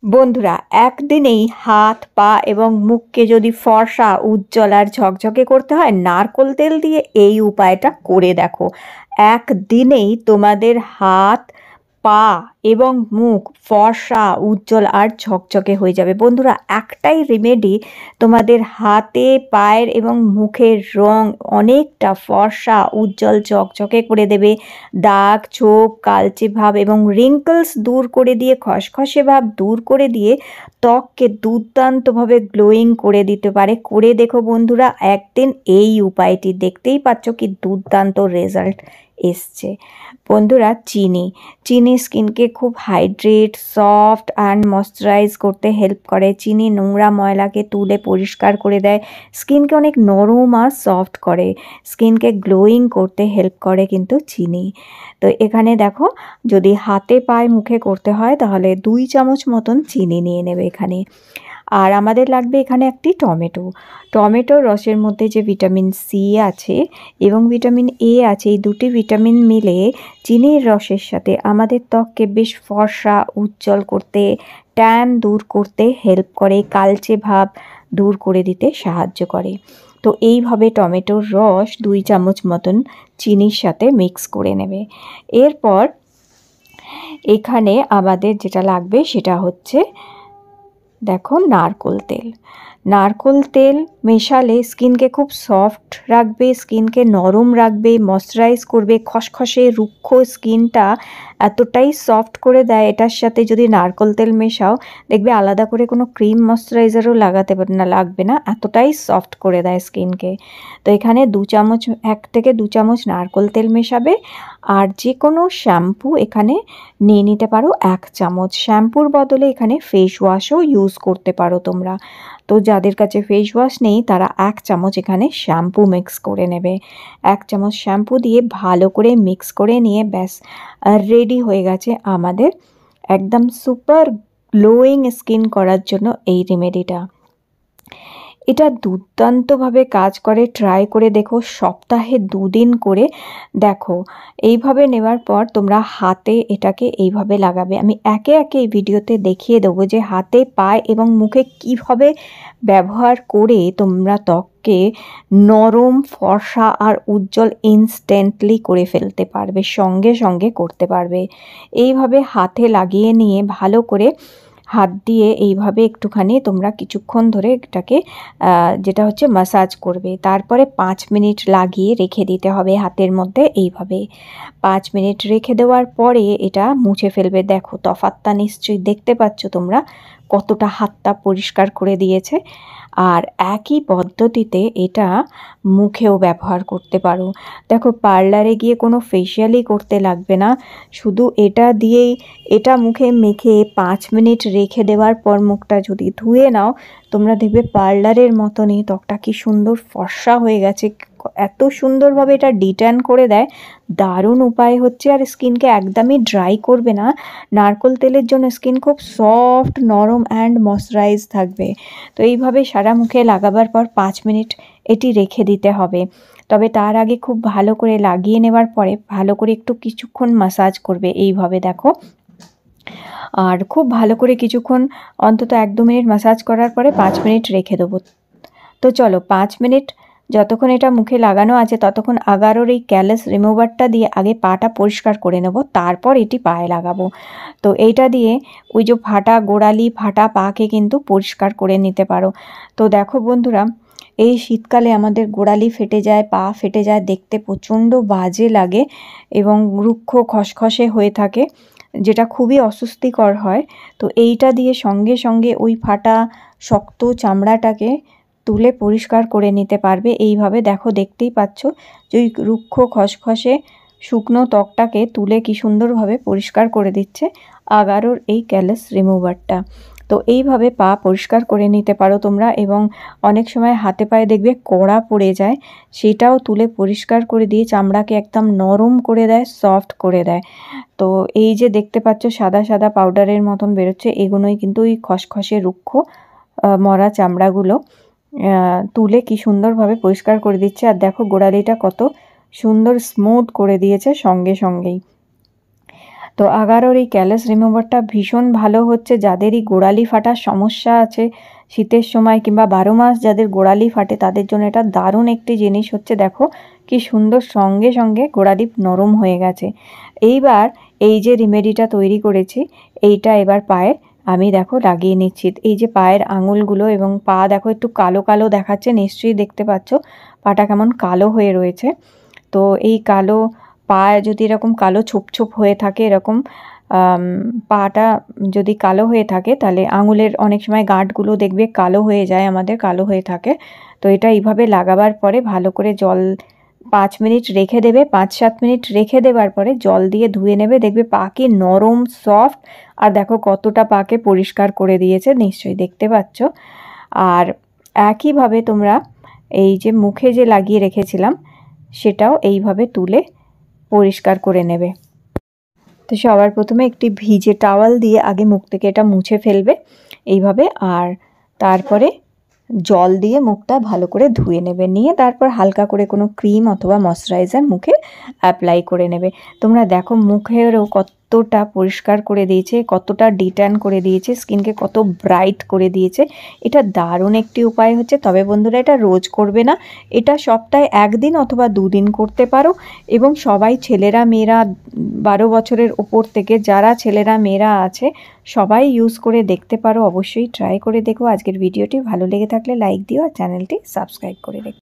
বন্ধুরা, একদিনেই হাত পা এবং মুখকে যদি ফর্সা উজ্জ্বল আর ঝকঝকে করতে হয়, নারকোল তেল দিয়ে এই উপায়টা করে দেখো। একদিনেই তোমাদের হাত পা এবং মুখ ফর্সা উজ্জ্বল আর ঝকঝকে হয়ে যাবে। বন্ধুরা, একটাই রেমেডি তোমাদের হাতে পায়ের এবং মুখের রং অনেকটা ফর্সা উজ্জ্বল ঝকঝকে করে দেবে। দাগ ছোপ কালচে ভাব এবং রিঙ্কলস দূর করে দিয়ে, খসখসে ভাব দূর করে দিয়ে ত্বককে দুর্দান্তভাবে গ্লোয়িং করে দিতে পারে। করে দেখো বন্ধুরা, একদিন এই উপায়টি, দেখতেই পাচ্ছ কি দুর্দান্ত রেজাল্ট এসছে। বন্ধুরা, চিনি স্কিনকে খুব হাইড্রেট, সফট অ্যান্ড ময়শ্চারাইজ করতে হেল্প করে। চিনি নোংরা ময়লাকে তুলে পরিষ্কার করে দেয়, স্কিনকে অনেক নরম আর সফট করে, স্কিনকে গ্লোয়িং করতে হেল্প করে কিন্তু চিনি। তো এখানে দেখো, যদি হাতে পায়ে মুখে করতে হয় তাহলে 2 চামচ মতন চিনি নিয়ে নেবে এখানে। আর আমাদের লাগবে এখানে একটি টমেটোর রসের মধ্যে যে ভিটামিন সি আছে এবং ভিটামিন এ আছে, এই দুটি ভিটামিন মিলে চিনির রসের সাথে আমাদের ত্বককে বেশ ফর্সা উজ্জ্বল করতে, ট্যান দূর করতে হেল্প করে, কালচে ভাব দূর করে দিতে সাহায্য করে। তো এইভাবে টমেটোর রস 2 চামচ মতন চিনির সাথে মিক্স করে নেবে। এরপর এখানে আমাদের যেটা লাগবে সেটা হচ্ছে, দেখো, নারকোল তেল মেশালে স্কিনকে খুব সফট রাখবে, স্কিনকে নরম রাখবে, ময়শ্চারাইজ করবে। খসখসে রুক্ষ স্কিনটা এতটাই সফট করে দেয়। এটার সাথে যদি নারকোল তেল মেশাও, দেখবে আলাদা করে কোনো ক্রিম ময়শ্চারাইজারও লাগবে না, এতটাই সফট করে দেয় স্কিনকে। তো এখানে 1 থেকে 2 চামচ নারকোল তেল মেশাবে। আর যে কোনো শ্যাম্পু এখানে নিয়ে নিতে পারো 1 চামচ। শ্যাম্পুর বদলে এখানে ফেস ওয়াশও ইউজ করতে পারো তোমরা। তো যাদের কাছে ফেস ওয়াশ নেই তারা 1 চামচ এখানে শ্যাম্পু মিক্স করে নেবে। 1 চামচ শ্যাম্পু দিয়ে ভালো করে মিক্স করে নিয়ে ব্যাস রেডি হয়ে গেছে আমাদের একদম সুপার গ্লোয়িং স্কিন করার জন্য এই রেমেডিটা। এটা দুর্দান্তভাবে কাজ করে, ট্রাই করে দেখো, সপ্তাহে 2 দিন করে দেখো। এইভাবে নেওয়ার পর তোমরা হাতে এটাকে এইভাবে লাগাবে। আমি একে একে এই ভিডিওতে দেখিয়ে দেবো যে হাতে পায়ে এবং মুখে কিভাবে ব্যবহার করে তোমরা ত্বককে নরম ফর্সা আর উজ্জ্বল ইনস্ট্যান্টলি করে ফেলতে পারবে, সঙ্গে সঙ্গে করতে পারবে। এইভাবে হাতে লাগিয়ে নিয়ে ভালো করে হাত দিয়ে এইভাবে একটুখানি তোমরা কিছুক্ষণ ধরে এটাকে যেটা হচ্ছে মাসাজ করবে। তারপরে 5 মিনিট লাগিয়ে রেখে দিতে হবে হাতের মধ্যে। এইভাবে 5 মিনিট রেখে দেওয়ার পরে এটা মুছে ফেলবে। দেখো তফাৎটা নিশ্চয়ই দেখতে পাচ্ছ তোমরা, কতটা হাতটা পরিষ্কার করে দিয়েছে। আর একই পদ্ধতিতে এটা মুখেও ব্যবহার করতে পারো। দেখো, পার্লারে গিয়ে কোনো ফেশিয়ালই করতে লাগবে না, শুধু এটা দিয়েই, এটা মুখে মেখে 5 মিনিট রেখে দেওয়ার পর মুখটা যদি ধুয়ে নাও, তোমরা দেখবে পার্লারের মতনই ত্বকটা কি সুন্দর ফর্সা হয়ে গেছে। এত সুন্দরভাবে এটা ডিট্যান করে দেয়, দারুণ উপায় হচ্ছে। আর স্কিনকে একদমই ড্রাই করবে না। নারকোল তেলের জন্য স্কিন খুব সফট, নরম অ্যান্ড ময়শ্চারাইজ থাকবে। তো এইভাবে সারা মুখে লাগাবার পর 5 মিনিট এটি রেখে দিতে হবে। তবে তার আগে খুব ভালো করে লাগিয়ে নেওয়ার পরে ভালো করে একটু কিছুক্ষণ মাসাজ করবে এইভাবে, দেখো। আর খুব ভালো করে কিছুক্ষণ, অন্তত 1-2 মিনিট মাসাজ করার পরে 5 মিনিট রেখে দেবো। তো চলো, 5 মিনিট যতক্ষণ এটা মুখে লাগানো আছে ততক্ষণ আগারোর এই ক্যালাস রিমুভারটা দিয়ে আগে পাটা পরিষ্কার করে নেব, তারপর এটি পায়ে লাগাবো। তো এইটা দিয়ে ওই যে গোড়ালি ফাটা পাকে কিন্তু পরিষ্কার করে নিতে পারো। তো দেখো বন্ধুরা, এই শীতকালে আমাদের গোড়ালি ফেটে যায়, পা ফেটে যায়, দেখতে প্রচণ্ড বাজে লাগে এবং রুক্ষ খসখসে হয়ে থাকে, যেটা খুবই অস্বস্তিকর হয়। তো এইটা দিয়ে সঙ্গে সঙ্গে ওই ফাটা শক্ত চামড়াটাকে তুলে পরিষ্কার করে নিতে পারবে। এইভাবে দেখো, দেখতেই পাচ্ছ যে ওই রুক্ষ খসখসে শুকনো ত্বকটাকে তুলে কি সুন্দরভাবে পরিষ্কার করে দিচ্ছে আগারোর এই ক্যালাস রিমুভারটা। তো এইভাবে পা পরিষ্কার করে নিতে পারো তোমরা। এবং অনেক সময় হাতে পায়ে দেখবে কড়া পড়ে যায়, সেটাও তুলে পরিষ্কার করে দিয়ে চামড়াকে একদম নরম করে দেয়, সফট করে দেয়। তো এই যে দেখতে পাচ্ছ সাদা সাদা পাউডারের মতন বেরোচ্ছে, এগুলোই কিন্তু ওই খসখসে রুক্ষ মরা চামড়াগুলো তুলে কি সুন্দরভাবে পরিষ্কার করে দিচ্ছে। আর দেখো গোড়ালিটা কত সুন্দর স্মুথ করে দিয়েছে সঙ্গে সঙ্গেই। তো আগারোর এই ক্যালাস রিমুভারটা ভীষণ ভালো হচ্ছে যাদেরই গোড়ালি ফাটার সমস্যা আছে শীতের সময়, কিংবা 12 মাস যাদের গোড়ালি ফাটে তাদের জন্য এটা দারুণ একটি জিনিস হচ্ছে। দেখো কি সুন্দর, সঙ্গে সঙ্গে গোড়ালি নরম হয়ে গেছে। এইবার এই যে রেমেডিটা তৈরি করেছি এইটা এবার পায়ে আমি দেখো লাগিয়ে নিচ্ছি। এই যে পায়ের আঙুলগুলো এবং পা দেখো একটু কালো কালো দেখাচ্ছে, নিশ্চয়ই দেখতে পাচ্ছ পাটা কেমন কালো হয়ে রয়েছে। তো এই কালো পা যদি এরকম কালো ছোপ ছোপ হয়ে থাকে, এরকম পাটা যদি কালো হয়ে থাকে তাহলে আঙুলের অনেক সময় গাঁটগুলো দেখবে কালো হয়ে যায়, আমাদের কালো হয়ে থাকে। তো এটা এইভাবে লাগাবার পরে ভালো করে জল 5 মিনিট রেখে দেবে, 5-7 মিনিট রেখে দেবার পরে জল দিয়ে ধুয়ে নেবে, দেখবে পা কি নরম সফট। আর দেখো কতটা পাকে পরিষ্কার করে দিয়েছে, নিশ্চয়ই দেখতে পাচ্ছ। আর একইভাবে তোমরা এই যে মুখে যে লাগিয়ে রেখেছিলাম সেটাও এইভাবে তুলে পরিষ্কার করে নেবে। তো সবার প্রথমে একটি ভিজে টাওয়াল দিয়ে আগে মুখ থেকে এটা মুছে ফেলবে এইভাবে, আর তারপরে জল দিয়ে মুখটা ভালো করে ধুয়ে নেবে, নিয়ে তারপর হালকা করে কোনো ক্রিম অথবা ময়শ্চারাইজার মুখে অ্যাপ্লাই করে নেবে। তোমরা দেখো মুখেরও কতটা পরিষ্কার করে দিয়েছে, কতটা ডিট্যান করে দিয়েছে, স্কিনকে কত ব্রাইট করে দিয়েছে। এটা দারুণ একটি উপায় হচ্ছে। তবে বন্ধুরা এটা রোজ করবে না, এটা সপ্তাহে 1 দিন অথবা 2 দিন করতে পারো। এবং সবাই ছেলেরা মেয়েরা 12 বছরের ওপর থেকে যারা ছেলেরা মেয়েরা আছে সবাই ইউজ করে দেখতে পারো, অবশ্যই ট্রাই করে দেখো। আজকের ভিডিওটি ভালো লেগে থাকলে লাইক দিও আর চ্যানেলটি সাবস্ক্রাইব করে রেখো।